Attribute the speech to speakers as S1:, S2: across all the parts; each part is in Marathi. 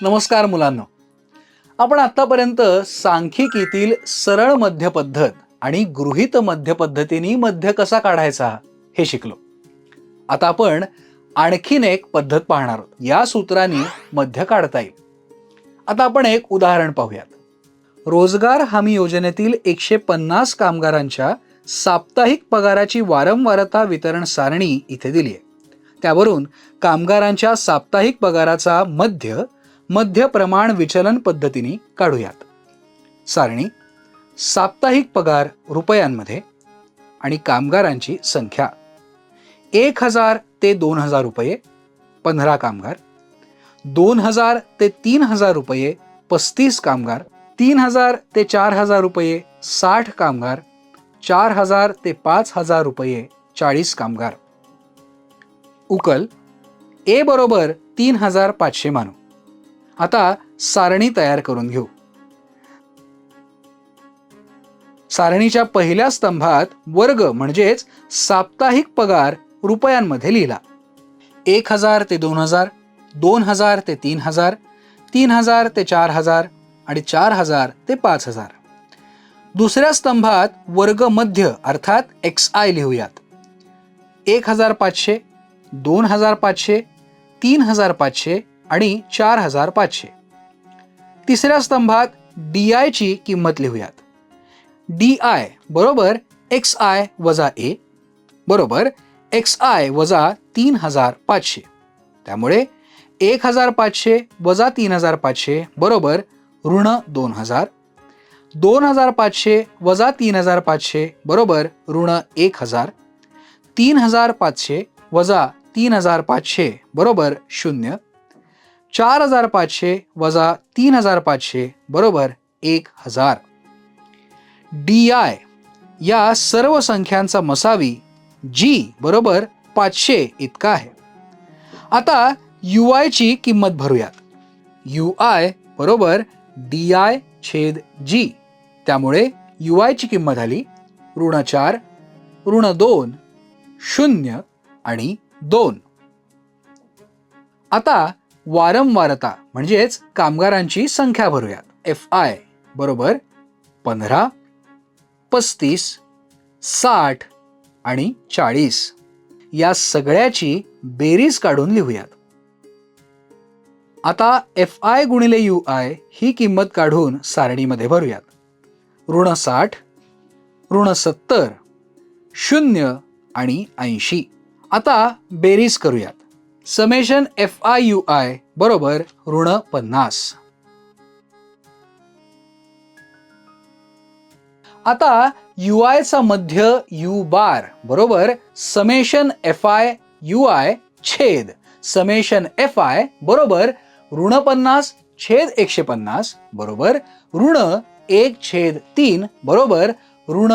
S1: नमस्कार मुलांनो, आपण आतापर्यंत सांख्यिकीतील सरळ मध्य पद्धत आणि गृहीत मध्य पद्धतीने मध्य कसा काढायचा हे शिकलो. आता आपण आणखीन एक पद्धत पाहणार आहोत. या सूत्राने मध्य काढता येईल. आता आपण एक उदाहरण पाहूयात. रोजगार हमी योजनेतील 150 कामगारांच्या साप्ताहिक पगाराची वारंवारता वितरण सारणी इथे दिली आहे. त्यावरून कामगारांच्या साप्ताहिक पगाराचा मध्य प्रमाण विचलन पद्धतीने काढूयात. सारणी: साप्ताहिक पगार रुपयांमध्ये आणि कामगारांची संख्या 1000 ते 2000 रुपये 15 कामगार, 2000 ते 3000 रुपये 35 कामगार, 3000 ते 4000 रुपये 60 कामगार, 4000 ते 5000 रुपये 40 कामगार. उकल ए बरोबर 3500 मानू. आता सारणी तयार करून घेऊ. सारणीच्या पहिल्या स्तंभात वर्ग म्हणजेच साप्ताहिक पगार रुपयांमध्ये लिहिला. 1000 ते 2000, 2000 ते 3000, 3000 ते 4000 आणि 4000 ते 5000. दुसऱ्या स्तंभात वर्ग मध्य अर्थात XI लिहूयात. 1500, 2500, 3500 आणि 4500. तिसऱ्या स्तंभात DI ची किंमत लिहूयात. DI बरोबर XI वजा A बरोबर XI वजा 3500. त्यामुळे 1500 वजा 3500 बरोबर ऋण 2000, 2500 वजा 3500 बरोबर ऋण 1000, 3500 वजा 3500 बरोबर 0, 4500 वजा 3500 बरोबर 1000. DI या सर्व संख्यांचा मसावी G बरोबर 500 इतका आहे. आता UI ची किंमत भरूयात. UI बरोबर DI छेद G. त्यामुळे UI ची किंमत आली ऋण 4, ऋण 2, 0 आणि 2. आता वारंवारता म्हणजेच कामगारांची संख्या भरूयात. FI बरोबर 15, 35, 60 आणि 40 या सगळ्याची बेरीज काढून लिहूयात. आता FI गुणिले UI ही किंमत काढून सारणीमध्ये भरूयात. ऋण 60, ऋण 70, 0 आणि 80. आता बेरीज करूयात. समेशन FI UI बरोबर ऋण 50. आता UI चा मध्य U बार बरोबर समेशन FI UI छेद समेशन FI बरोबर ऋण 50 छेद 150 बरोबर ऋण 1/3 बरोबर ऋण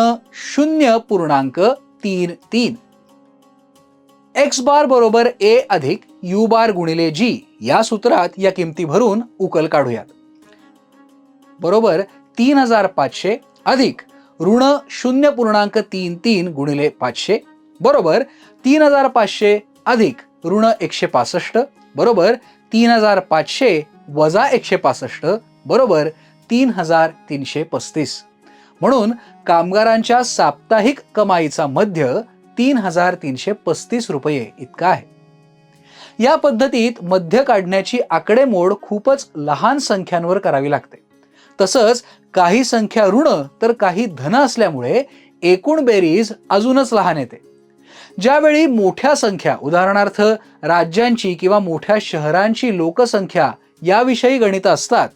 S1: 0.33. X बार बरोबर A अधिक U बार गुणिले G या सूत्रात या किमती भरून उकल काढूयात. बरोबर 3500 अधिक ऋण 0.33 गुणिले 500 बरोबर 3500 अधिक ऋण 165 बरोबर 3500 वजा 165 बरोबर 3335. म्हणून कामगारांच्या साप्ताहिक कमाईचा मध्य 3335 रुपये इतका आहे. या पद्धतीत मध्य काढण्याची आकडेमोड खूपच लहान संख्यांवर करावी लागते. तसंच काही संख्या ऋण तर काही धन असल्यामुळे एकूण बेरीज अजूनच लहान येते. ज्यावेळी मोठ्या संख्या उदाहरणार्थ राज्यांची किंवा मोठ्या शहरांची लोकसंख्या याविषयी गणित असतात,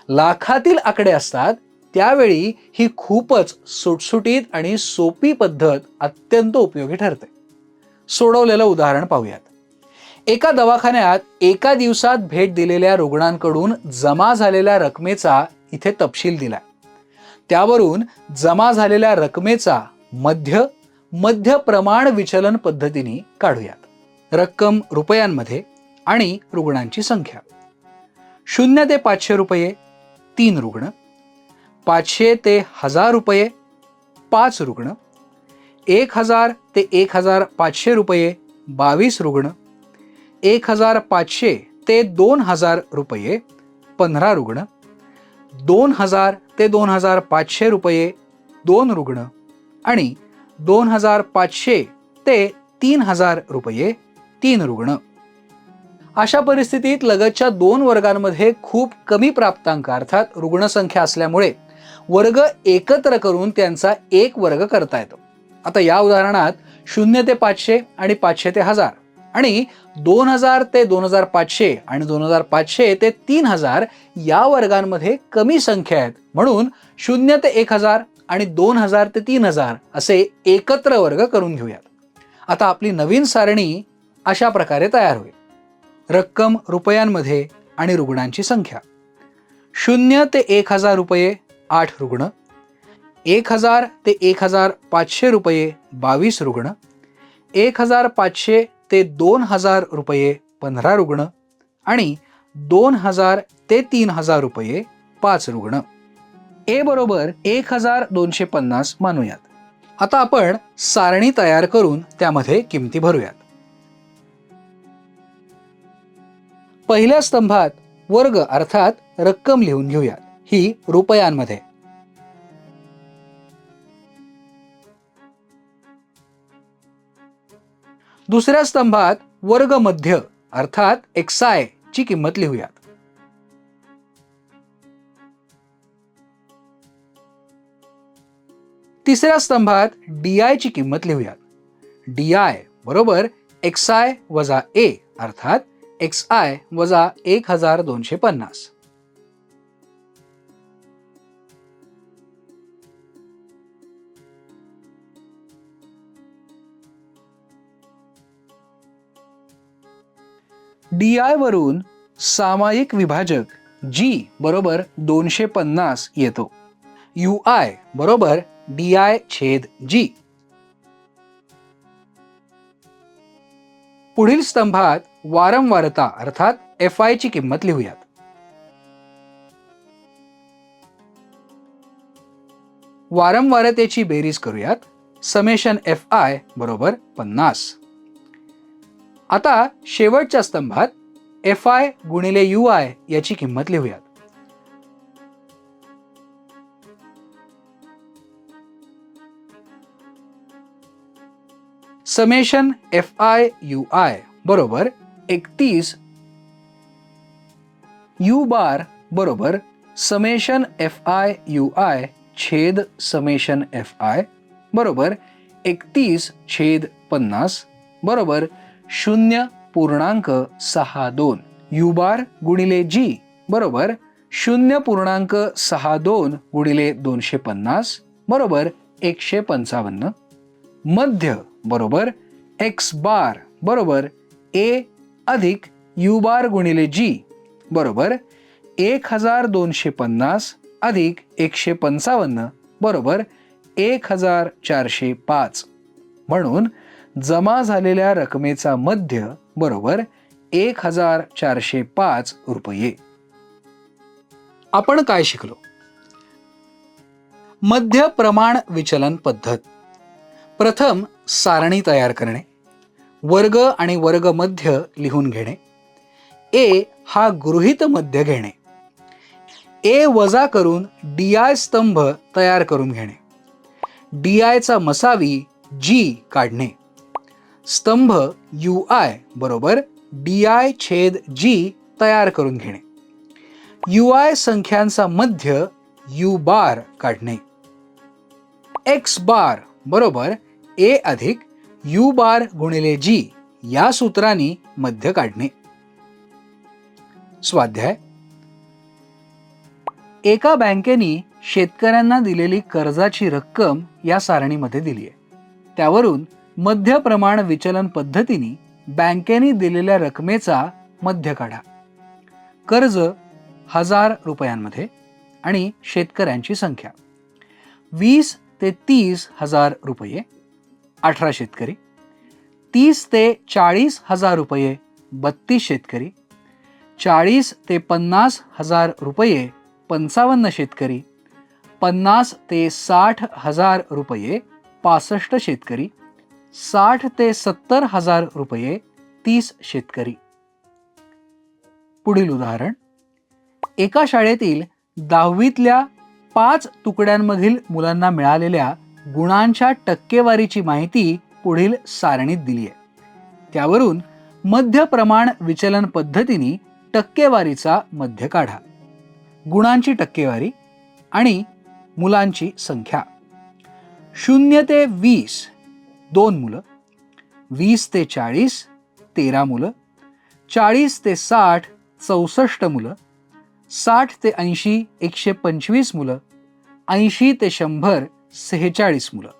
S1: लाखातील आकडे असतात, त्यावेळी ही खूपच सुटसुटीत आणि सोपी पद्धत अत्यंत उपयोगी ठरते. सोडवलेलं उदाहरण पाहूयात. एका दवाखान्यात एका दिवसात भेट दिलेल्या रुग्णांकडून जमा झालेल्या रकमेचा इथे तपशील दिलाय. त्यावरून जमा झालेल्या रकमेचा मध्य प्रमाण विचलन पद्धतीने काढूयात. रक्कम रुपयांमध्ये आणि रुग्णांची संख्या. 0 ते 500 रुपये 3 रुग्ण, 500 ते 1000 रुपये 5 रुग्ण, 1000 ते 1500 रुपये 22 रुग्ण, 1500 ते 2000 रुपये 15 रुग्ण, 2000 ते 2500 रुपये 2 रुग्ण आणि 2500 ते 3000 रुपये 3 रुग्ण. अशा परिस्थितीत लगतच्या 2 वर्गांमध्ये खूप कमी प्राप्तांक अर्थात रुग्णसंख्या असल्यामुळे वर्ग एकत्र करून त्यांचा एक वर्ग करता येतो. आता या उदाहरणात 0 ते 500 आणि 500 ते 1000 आणि 2000 ते 2500 आणि 2500 ते 3000 या वर्गांमध्ये कमी संख्या आहेत, म्हणून 0 ते 1000 आणि 2000 ते 3000 असे एकत्र वर्ग करून घेऊयात. आता आपली नवीन सारणी अशा प्रकारे तयार होईल. रक्कम रुपयांमध्ये आणि रुग्णांची संख्या. 0 ते 1000 रुपये 8 रुग्ण, 1000 ते 1500 रुपये 22 रुग्ण, 1500 ते 2000 रुपये 15 रुग्ण आणि 2000 ते 3000 रुपये 5 रुग्ण. ए बरोबर 1250 मानूयात. आता आपण सारणी तयार करून त्यामध्ये किमती भरूयात. पहिल्या स्तंभात वर्ग अर्थात रक्कम लिहून घेऊयात, ही रुपयांमध्ये. दुसऱ्या स्तंभात वर्ग मध्य अर्थात XI ची किंमत लिहूयात. तिसऱ्या स्तंभात DI ची किंमत लिहूयात. DI बरोबर XI वजा A अर्थात XI वजा 1250. DI वरून सामायिक विभाजक G बरोबर 250 येतो. UI बरोबर DI छेद G. पुढील स्तंभात वारंवारता अर्थात FI ची किंमत लिहूयात. वारंवारतेची बेरीज करूयात. समेशन FI बरोबर 50. आता शेवटच्या स्तंभात FI गुणिले UI याची किंमत लिहूयात. समेशन FI UI बरोबर 31. U बार बरोबर समेशन FI UI छेद समेशन FI बरोबर 31 छेद 50 बरोबर 0.62. U बार गुणिले G बरोबर 0.62 गुणिले 250 बरोबर 155. मध्य बरोबर X बार बरोबर A अधिक U बार गुणिले G बरोबर 1250 अधिक 155 बरोबर 1405. म्हणून जमा झालेल्या रकमेचा मध्य बरोबर 1405 रुपये. आपण काय शिकलो? मध्य प्रमाण विचलन पद्धत. प्रथम सारणी तयार करणे, वर्ग आणि वर्ग मध्य लिहून घेणे, ए हा गृहीत मध्य घेणे, ए वजा करून DI स्तंभ तयार करून घेणे, DI चा मसावी G काढणे, स्तंभ UI बरोबर DI छेद G तयार करून घेणे, UI संख्यांचा मध्य U बार काढणे, X बार बरोबर A अधिक U बार गुणिले G या सूत्राने मध्य काढणे. स्वाध्याय. एका बँकेने शेतकऱ्यांना दिलेली कर्जाची रक्कम या सारणीमध्ये दिली आहे. त्यावरून मध्य प्रमाण विचलन पद्धतीने बँकेने दिलेल्या रकमेचा मध्य काढा. कर्ज 1000 रुपयांमध्ये आणि शेतकऱ्यांची संख्या 20 ते 30 हजार रुपये 18 शेतकरी, 30 ते 40 हजार रुपये 32 शेतकरी, 40 ते 50 हजार रुपये 55 शेतकरी, 50 ते 60 हजार रुपये 65 शेतकरी, 60 ते 70 हजार रुपये 30 शेतकरी. पुढील उदाहरण. एका शाळेतील 10वीतल्या 5 तुकड्यांमधील मुलांना मिळालेल्या गुणांच्या टक्केवारीची माहिती पुढील सारणीत दिली आहे. त्यावरून मध्य प्रमाण विचलन पद्धतीने टक्केवारीचा मध्य काढा. गुणांची टक्केवारी आणि मुलांची संख्या. 0 ते 20 2 मुलं, 20 ते 40 13 मुलं, 40 ते 60 64 मुलं, 60 ते 80 125 मुलं, 80 ते 100 46 मुलं.